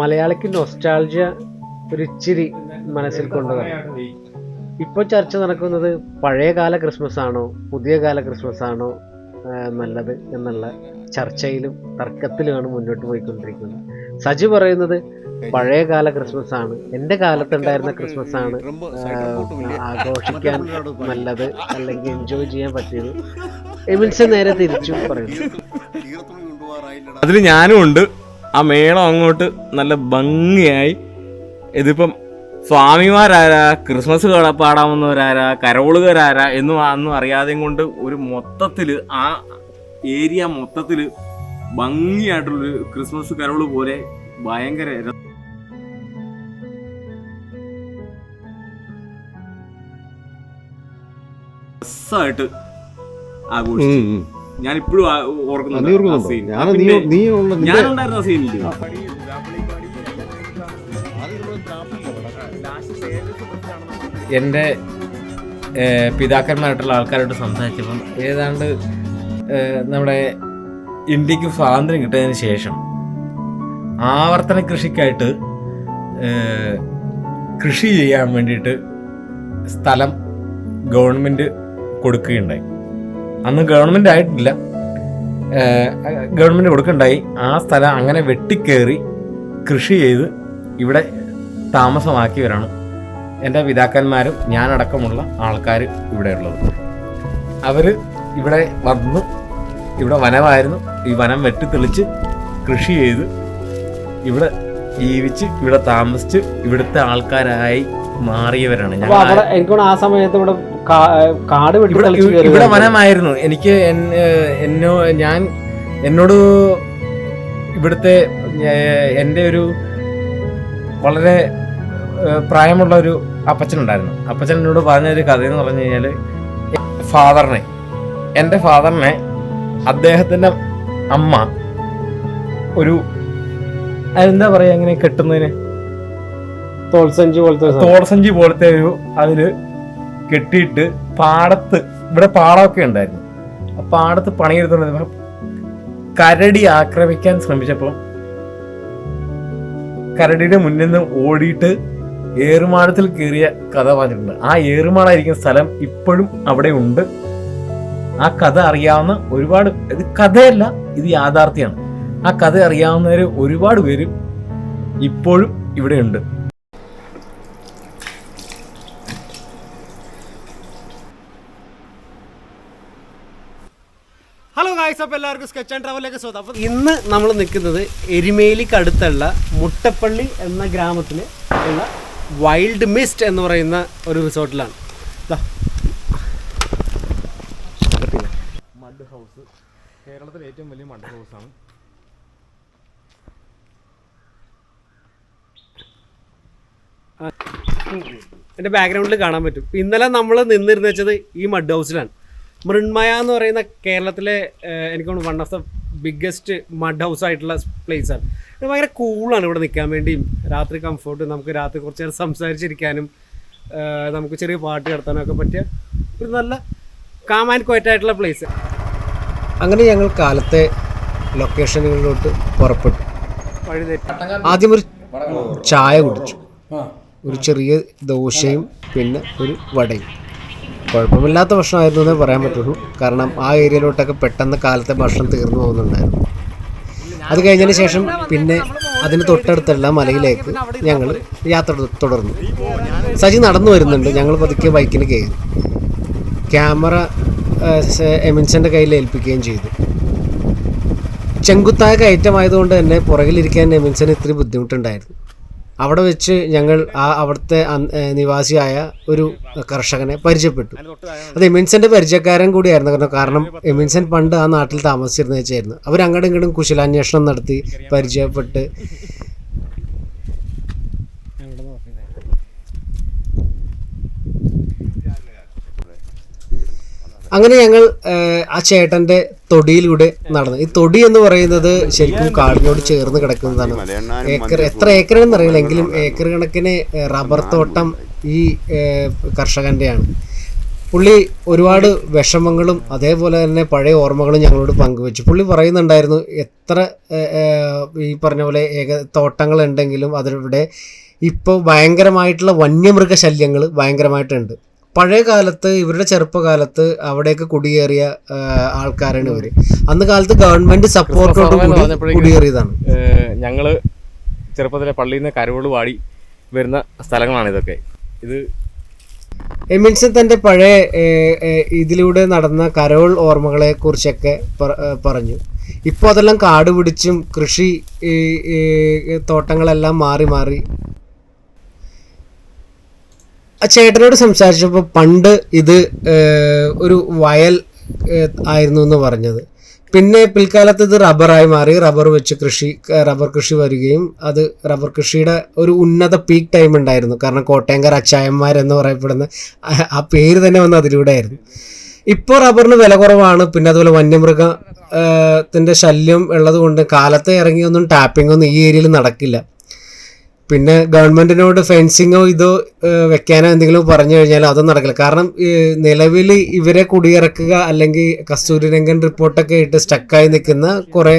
മലയാളിക്ക് നൊസ്റ്റാൾജിയ ഒരു ഇച്ചിരി മനസ്സിൽ കൊണ്ടുവരണം. ഇപ്പോൾ ചർച്ച നടക്കുന്നത് പഴയകാല ക്രിസ്മസ് ആണോ പുതിയ കാല ക്രിസ്മസ് ആണോ നല്ലത് എന്നുള്ള ചർച്ചയിലും തർക്കത്തിലുമാണ് മുന്നോട്ട് പോയിക്കൊണ്ടിരിക്കുന്നത്. സജി പറയുന്നത് പഴയകാല ക്രിസ്മസ് ആണ്, എൻ്റെ കാലത്തുണ്ടായിരുന്ന ക്രിസ്മസ് ആണ് ആഘോഷിക്കാൻ നല്ലത്, അല്ലെങ്കിൽ എൻജോയ് ചെയ്യാൻ പറ്റിയത്. എമിൻസ് നേരെ തിരിച്ചു പറയുന്നു. അതിൽ ഞാനും ഉണ്ട്. ആ മേളം അങ്ങോട്ട് നല്ല ഭംഗിയായി. ഇതിപ്പം സ്വാമിമാരാരാ, ക്രിസ്മസ് പാടാവുന്നവരാരാ, കരോളുകാരാരാ ഒന്നും അറിയാതെയും കൊണ്ട് ഒരു മൊത്തത്തിൽ ആ ഏരിയ മൊത്തത്തിൽ ഭംഗിയായിട്ടുള്ളൊരു ക്രിസ്മസ് കരോള് പോലെ ഭയങ്കര രസമായിട്ട് ആഘോഷിച്ചു. ഞാൻ ഇപ്പോഴും ഓർക്കുന്നുണ്ട്. ഞാനുണ്ടായിരുന്ന സീനില്ല. എൻ്റെ പിതാക്കന്മാരായിട്ടുള്ള ആൾക്കാരോട് സംസാരിച്ചപ്പം ഏതാണ്ട് നമ്മുടെ ഇന്ത്യക്ക് സ്വാതന്ത്ര്യം കിട്ടിയതിന് ശേഷം ആവർത്തന കൃഷിക്കായിട്ട് കൃഷി ചെയ്യാൻ വേണ്ടിയിട്ട് സ്ഥലം ഗവൺമെൻറ് കൊടുക്കുകയുണ്ടായി. അന്ന് ഗവൺമെൻറ് ആയിട്ടില്ല, ഗവൺമെൻറ് കൊടുക്കുകയുണ്ടായി. ആ സ്ഥലം അങ്ങനെ വെട്ടിക്കേറി കൃഷി ചെയ്ത് ഇവിടെ താമസമാക്കിയവരാണ് എൻ്റെ പിതാക്കന്മാരും ഞാനടക്കമുള്ള ആൾക്കാർ ഇവിടെ ഉള്ളത്. അവർ ഇവിടെ വന്ന്, ഇവിടെ വനമായിരുന്നു, ഈ വനം വെട്ടിത്തെളിച്ച് കൃഷി ചെയ്ത് ഇവിടെ ജീവിച്ച് ഇവിടെ താമസിച്ച് ഇവിടുത്തെ ആൾക്കാരായി മാറിയവരാണ്. എനിക്ക് ആ സമയത്ത് ഇവിടെ വനമായിരുന്നു. എനിക്ക് എന്നോട് ഇവിടുത്തെ എൻ്റെ ഒരു വളരെ പ്രായമുള്ള ഒരു അപ്പച്ചനുണ്ടായിരുന്നു. അപ്പച്ചൻ എന്നോട് പറഞ്ഞൊരു കഥയെന്ന് പറഞ്ഞു കഴിഞ്ഞാൽ, എൻ്റെ ഫാദറിനെ അദ്ദേഹത്തിൻ്റെ അമ്മ ഒരു എന്താ പറയുക, അങ്ങനെ കെട്ടുന്നതിന് തോൾസഞ്ചി പോലത്തെ ഒരു അതില് കെട്ടിയിട്ട് പാടത്ത്, ഇവിടെ പാടമൊക്കെ ഉണ്ടായിരുന്നു, ആ പാടത്ത് പണിയെടുത്തോണ്ടിരുന്നപ്പോ കരടി ആക്രമിക്കാൻ ശ്രമിച്ചപ്പോൾ കരടിയുടെ മുന്നിൽ നിന്ന് ഓടിയിട്ട് ഏറുമാടത്തിൽ കയറിയ കഥ പറഞ്ഞിട്ടുണ്ട്. ആ ഏറുമാടായിരിക്കുന്ന സ്ഥലം ഇപ്പോഴും അവിടെ ഉണ്ട്. ആ കഥ അറിയാവുന്ന ഒരുപാട്, ഇത് കഥയല്ല, ഇത് യാഥാർത്ഥ്യമാണ്. ആ കഥ അറിയാവുന്നവര് ഒരുപാട് പേര് ഇപ്പോഴും ഇവിടെ ഉണ്ട്. ഹലോ ഗായ്സ്, അപ്പോൾ എല്ലാവർക്കും സ്കെച്ച് ആൻഡ് ട്രാവലിലേക്ക് സ്വാഗതം. അപ്പോൾ ഇന്ന് നമ്മൾ നിൽക്കുന്നത് എരുമേലിക്ക് അടുത്തുള്ള മുട്ടപ്പള്ളി എന്ന ഗ്രാമത്തിൽ ഉള്ള വൈൽഡ് മിസ്റ്റ് എന്ന് പറയുന്ന ഒരു റിസോർട്ടിലാണ്. മഡ് ഹൗസ് കേരളത്തിലെ ഏറ്റവും വലിയ മഡ് ഹൗസാണ്. എൻ്റെ ബാക്ക്ഗ്രൗണ്ടിൽ കാണാൻ പറ്റും. ഇന്നലെ നമ്മൾ നിന്നിരുന്ന വെച്ചത് ഈ മഡ് ഹൗസിലാണ്. മൃണ്മയ എന്ന് പറയുന്ന കേരളത്തിലെ എനിക്ക് തോന്നുന്നു one of the biggest mud house ആയിട്ടുള്ള പ്ലേസാണ്. ഇത് ഭയങ്കര കൂളാണ് ഇവിടെ നിൽക്കാൻ വേണ്ടിയും, രാത്രി കംഫോർട്ട്, നമുക്ക് രാത്രി കുറച്ച് നേരം സംസാരിച്ചിരിക്കാനും നമുക്ക് ചെറിയ പാട്ട് നടത്താനും ഒക്കെ പറ്റിയ ഒരു നല്ല കാം ആൻഡ് ക്വയറ്റ് ആയിട്ടുള്ള പ്ലേസ്. അങ്ങനെ ഞങ്ങൾ കാലത്തെ ലൊക്കേഷനുകളിലോട്ട് പുറപ്പെട്ടു. ആദ്യം ഒരു ചായ കുടിച്ചു, ഒരു ചെറിയ ദോശയും പിന്നെ ഒരു വടയും. കുഴപ്പമില്ലാത്ത ഭക്ഷണമായിരുന്നു എന്നേ പറയാൻ പറ്റുള്ളൂ, കാരണം ആ ഏരിയയിലോട്ടൊക്കെ പെട്ടെന്ന് കാലത്തെ ഭക്ഷണം തീർന്നു പോകുന്നുണ്ടായിരുന്നു. അത് കഴിഞ്ഞതിന് ശേഷം പിന്നെ അതിന് തൊട്ടടുത്തുള്ള മലയിലേക്ക് ഞങ്ങൾ യാത്ര തുടർന്നു. സജി നടന്നു വരുന്നുണ്ട്, ഞങ്ങൾ പതുക്കെ ബൈക്കിന് കയറി. ക്യാമറ എമിൻസൻ്റെ കയ്യിൽ ഏൽപ്പിക്കുകയും ചെയ്തു. ചെങ്കുത്തായ കയറ്റമായതുകൊണ്ട് തന്നെ പുറകിലിരിക്കാൻ എമിൻസന് ഇത്തിരി ബുദ്ധിമുട്ടുണ്ടായിരുന്നു. അവിടെ വെച്ച് ഞങ്ങൾ അവിടുത്തെ നിവാസിയായ ഒരു കർഷകനെ പരിചയപ്പെട്ടു. അത് എമിൻസന്റെ പരിചയക്കാരൻ കൂടിയായിരുന്നു. കാരണം എമിൻസൻ പണ്ട് ആ നാട്ടിൽ താമസിച്ചിരുന്ന വെച്ചായിരുന്നു. അവരങ്ങോട്ടും ഇങ്ങോട്ടും കുശലാന്വേഷണം നടത്തി പരിചയപ്പെട്ട് അങ്ങനെ ഞങ്ങൾ ആ ചേട്ടൻ്റെ തൊടിയിലൂടെ നടന്നു. ഈ തൊടി എന്ന് പറയുന്നത് ശരിക്കും കാടിനോട് ചേർന്ന് കിടക്കുന്നതാണ്. എത്ര ഏക്കറാണെന്ന് അറിയില്ല, എങ്കിലും ഏക്കർ കണക്കിന് റബ്ബർ തോട്ടം ഈ കർഷകൻ്റെയാണ്. പുള്ളി ഒരുപാട് വിഷമങ്ങളും അതേപോലെ തന്നെ പഴയ ഓർമ്മകളും ഞങ്ങളോട് പങ്കുവെച്ചു. പുള്ളി പറയുന്നുണ്ടായിരുന്നു എത്ര ഈ പറഞ്ഞ പോലെ തോട്ടങ്ങളുണ്ടെങ്കിലും അതിവിടെ ഇപ്പോൾ ഭയങ്കരമായിട്ടുള്ള വന്യമൃഗ ശല്യങ്ങൾ ഭയങ്കരമായിട്ടുണ്ട്. പഴയ കാലത്ത് ഇവരുടെ ചെറുപ്പകാലത്ത് അവിടെയൊക്കെ കുടിയേറിയ ആൾക്കാരാണ് ഇവർ. അന്ന് കാലത്ത് ഗവൺമെന്റ് സപ്പോർട്ടോട് കൂടി കുടിയേറിയതാണ്. ഞങ്ങള് ചെറുപ്പത്തിലെ പള്ളിയിൽ നിന്ന് കരോള് വാടി വരുന്ന സ്ഥലങ്ങളാണ് ഇതൊക്കെ. ഇത് എമിൻസൺ തൻ്റെ പഴയ ഇതിലൂടെ നടന്ന കരോൾ ഓർമ്മകളെ കുറിച്ചൊക്കെ പറഞ്ഞു. ഇപ്പോൾ അതെല്ലാം കാട് പിടിച്ചും കൃഷി തോട്ടങ്ങളെല്ലാം മാറി മാറി. ആ ചേട്ടനോട് സംസാരിച്ചപ്പോൾ പണ്ട് ഇത് ഒരു വയൽ ആയിരുന്നു എന്ന് പറഞ്ഞത്. പിന്നെ പിൽക്കാലത്ത് ഇത് റബ്ബറായി മാറി. റബ്ബർ കൃഷി വരികയും അത് റബ്ബർ കൃഷിയുടെ ഒരു ഉന്നത പീക്ക് ടൈം ഉണ്ടായിരുന്നു. കാരണം കോട്ടയംകാർ അച്ചായന്മാരെന്ന് പറയപ്പെടുന്ന ആ പേര് തന്നെ വന്ന് അതിലൂടെ ആയിരുന്നു. ഇപ്പോൾ റബ്ബറിന് വില കുറവാണ്. പിന്നെ അതുപോലെ വന്യമൃഗത്തിൻ്റെ ശല്യം ഉള്ളത് കൊണ്ട് കാലത്ത് ഇറങ്ങിയൊന്നും ടാപ്പിങ്ങൊന്നും ഈ ഏരിയയിൽ നടക്കില്ല. പിന്നെ ഗവൺമെൻറ്റിനോട് ഫെൻസിങ്ങോ ഇതോ വെക്കാനോ എന്തെങ്കിലും പറഞ്ഞു കഴിഞ്ഞാൽ അതൊന്നും നടക്കില്ല. കാരണം നിലവിൽ ഇവരെ കുടിയിറക്കുക അല്ലെങ്കിൽ കസ്തൂരിരംഗൻ റിപ്പോർട്ടൊക്കെ ഇട്ട് സ്റ്റക്കായി നിൽക്കുന്ന കുറേ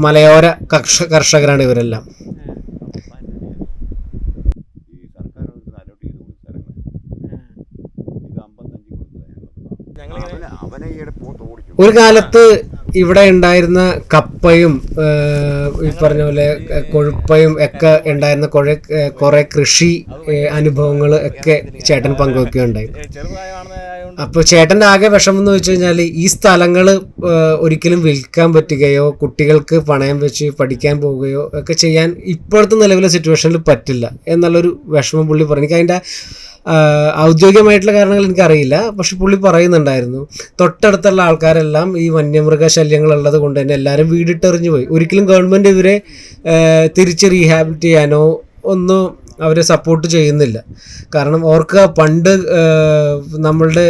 മലയോര കർഷകരാണ് ഇവരെല്ലാം. ഒരു കാലത്ത് ഇവിടെ ഉണ്ടായിരുന്ന കപ്പയും ഈ പറഞ്ഞ പോലെ കൊഴുപ്പയും ഒക്കെ ഉണ്ടായിരുന്ന കുറെ കൃഷി അനുഭവങ്ങൾ ഒക്കെ ചേട്ടൻ പങ്കുവെക്കുകയുണ്ടായി. അപ്പോൾ ചേട്ടൻ്റെ ആകെ വിഷമം എന്ന് വെച്ച് കഴിഞ്ഞാൽ ഈ സ്ഥലങ്ങൾ ഒരിക്കലും വിൽക്കാൻ പറ്റുകയോ കുട്ടികൾക്ക് പണയം വെച്ച് പഠിക്കാൻ പോവുകയോ ഒക്കെ ചെയ്യാൻ ഇപ്പോഴത്തെ നിലവിലെ സിറ്റുവേഷനിൽ പറ്റില്ല എന്നുള്ളൊരു വിഷമം പുള്ളി പറഞ്ഞു. എനിക്ക് അതിൻ്റെ ഔദ്യോഗികമായിട്ടുള്ള കാരണങ്ങൾ എനിക്കറിയില്ല. പക്ഷെ പുള്ളി പറയുന്നുണ്ടായിരുന്നു തൊട്ടടുത്തുള്ള ആൾക്കാരെല്ലാം ഈ വന്യമൃഗ ശല്യങ്ങൾ ഉള്ളത് കൊണ്ട് തന്നെ എല്ലാവരും വീടിട്ടെറിഞ്ഞു പോയി. ഒരിക്കലും ഗവൺമെൻറ് ഇവരെ തിരിച്ച് റീഹാബിലിറ്റ് ചെയ്യാനോ ഒന്നും അവരെ സപ്പോർട്ട് ചെയ്യുന്നില്ല. കാരണം ഓർക്ക് പണ്ട് നമ്മളുടെ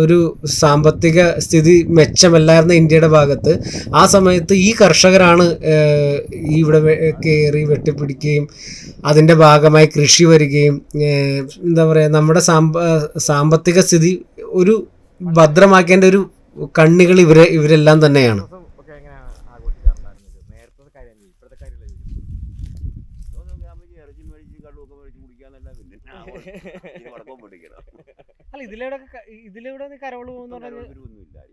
ഒരു സാമ്പത്തിക സ്ഥിതി മെച്ചമല്ലായിരുന്ന ഇന്ത്യയുടെ ഭാഗത്ത് ആ സമയത്ത് ഈ കർഷകരാണ് ഇവിടെ കയറി വെട്ടിപ്പിടിക്കുകയും അതിൻ്റെ ഭാഗമായി കൃഷി വരികയും എന്താ പറയുക നമ്മുടെ സാമ്പത്തിക സ്ഥിതി ഒരു ഭദ്രമാക്കേണ്ട ഒരു കണ്ണികൾ ഇവരെല്ലാം തന്നെയാണ്. അല്ല ഇതിലൂടെ കരോള് പോകുന്ന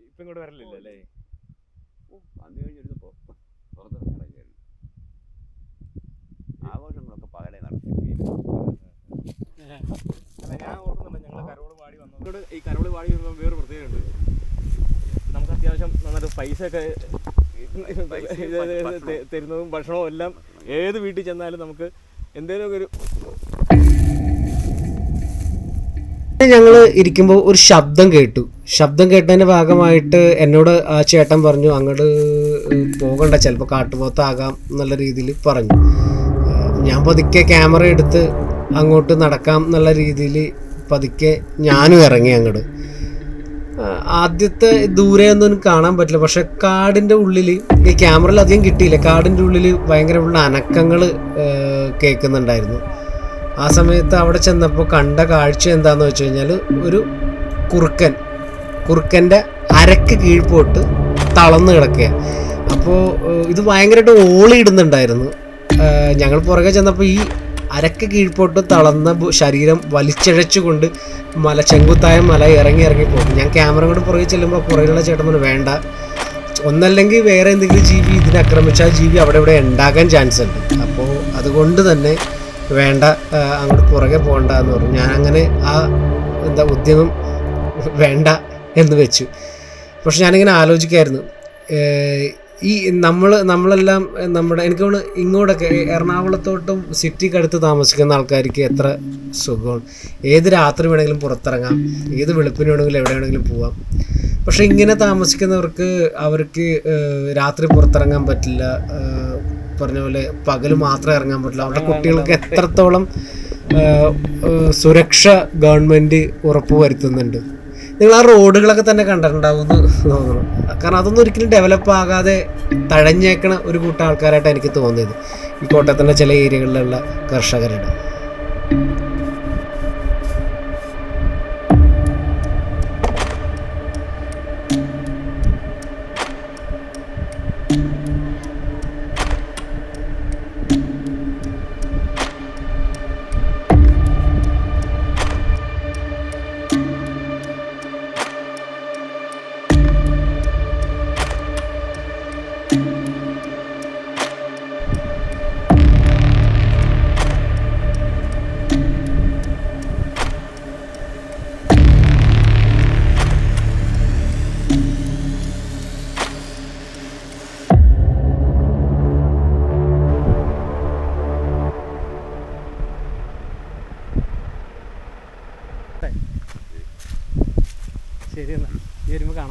ഇപ്പൊ ഇങ്ങോട്ട് വരലില്ല അല്ലേ? ആഘോഷങ്ങളൊക്കെ പകലെ നടത്തി. ഞാൻ ഓർക്കുന്നുണ്ട് ഞങ്ങൾ കരോള് വാടി വന്നത്. ഈ കരോള് വാടി വരുമ്പോൾ വേറെ പ്രത്യേകതയുണ്ട്. നമുക്ക് അത്യാവശ്യം നന്നായിട്ട് പൈസ ഒക്കെ തരുന്നതും ഭക്ഷണവും എല്ലാം ഏത് വീട്ടിൽ ചെന്നാലും നമുക്ക് എന്തെങ്കിലുമൊക്കെ ഒരു ഞങ്ങൾ ഇരിക്കുമ്പോൾ ഒരു ശബ്ദം കേട്ടതിൻ്റെ ഭാഗമായിട്ട് എന്നോട് ആ ചേട്ടൻ പറഞ്ഞു അങ്ങോട്ട് പോകണ്ട, ചിലപ്പോൾ കാട്ടുപോത്താകാം എന്നുള്ള രീതിയിൽ പറഞ്ഞു. ഞാൻ പതുക്കെ ക്യാമറ എടുത്ത് അങ്ങോട്ട് നടക്കാം എന്നുള്ള രീതിയിൽ പതുക്കെ ഞാനും ഇറങ്ങി അങ്ങോട്ട്. ആദ്യത്തെ ദൂരെ ഒന്നും കാണാൻ പറ്റില്ല. പക്ഷെ കാടിൻ്റെ ഉള്ളിൽ ഈ ക്യാമറയിൽ അധികം കിട്ടിയില്ല. കാടിൻ്റെ ഉള്ളിൽ ഭയങ്കരമുള്ള അനക്കങ്ങൾ കേൾക്കുന്നുണ്ടായിരുന്നു. ആ സമയത്ത് അവിടെ ചെന്നപ്പോൾ കണ്ട കാഴ്ച എന്താണെന്ന് വെച്ച് കഴിഞ്ഞാൽ ഒരു കുറുക്കൻ്റെ അരക്ക് കീഴ്പോട്ട് തളർന്ന് കിടക്കുക. അപ്പോൾ ഇത് ഭയങ്കരമായിട്ട് ഓളിയിടുന്നുണ്ടായിരുന്നു. ഞങ്ങൾ പുറകെ ചെന്നപ്പോൾ ഈ അരക്ക് കീഴ്പോട്ട് തളർന്ന ശരീരം വലിച്ചിഴച്ചുകൊണ്ട് ചെങ്കുത്തായ മല ഇറങ്ങി പോകും. ഞാൻ ക്യാമറ കൊണ്ട് പുറകെ ചെല്ലുമ്പോൾ പുറകിലുള്ള ചേട്ടൻ പറഞ്ഞു വേണ്ട, ഒന്നല്ലെങ്കിൽ വേറെ എന്തെങ്കിലും ജീവി ഇതിനെ ആക്രമിച്ചാൽ ജീവി അവിടെ ഇവിടെ ഉണ്ടാകാൻ ചാൻസ് ഉണ്ട്. അപ്പോൾ അതുകൊണ്ട് തന്നെ വേണ്ട, അങ്ങോട്ട് പുറകെ പോകണ്ട എന്ന് പറഞ്ഞു. ഞാനങ്ങനെ ആ ഉദ്യമം വേണ്ട എന്ന് വെച്ചു. പക്ഷെ ഞാനിങ്ങനെ ആലോചിക്കായിരുന്നു, ഈ നമ്മളെല്ലാം എനിക്ക് തോന്നുന്നു ഇങ്ങോട്ടൊക്കെ എറണാകുളത്തോട്ടും സിറ്റിക്കടുത്ത് താമസിക്കുന്ന ആൾക്കാർക്ക് എത്ര സുഖമാണ്. ഏത് രാത്രി വേണമെങ്കിലും പുറത്തിറങ്ങാം, ഏത് വെളുപ്പിന് വേണമെങ്കിലും എവിടെ വേണമെങ്കിലും പോവാം. പക്ഷെ ഇങ്ങനെ താമസിക്കുന്നവർക്ക് രാത്രി പുറത്തിറങ്ങാൻ പറ്റില്ല. പറഞ്ഞ പോലെ പകൽ മാത്രമേ ഇറങ്ങാൻ പറ്റില്ല. അവരുടെ കുട്ടികൾക്ക് എത്രത്തോളം സുരക്ഷ ഗവൺമെൻറ് ഉറപ്പുവരുത്തുന്നുണ്ട്. നിങ്ങൾ ആ റോഡുകളൊക്കെ തന്നെ കണ്ടിട്ടുണ്ടാവുമെന്ന് തോന്നുന്നു. കാരണം അതൊന്നും ഒരിക്കലും ഡെവലപ്പ് ആകാതെ തഴഞ്ഞേക്കണ ഒരു കൂട്ടം ആൾക്കാരായിട്ടാണ് എനിക്ക് തോന്നിയത് ഈ കോട്ടയത്തിൻ്റെ ചില ഏരിയകളിലുള്ള കർഷകരുടെ. ശരി എന്നാൽ വരുമ്പോൾ കാണാം.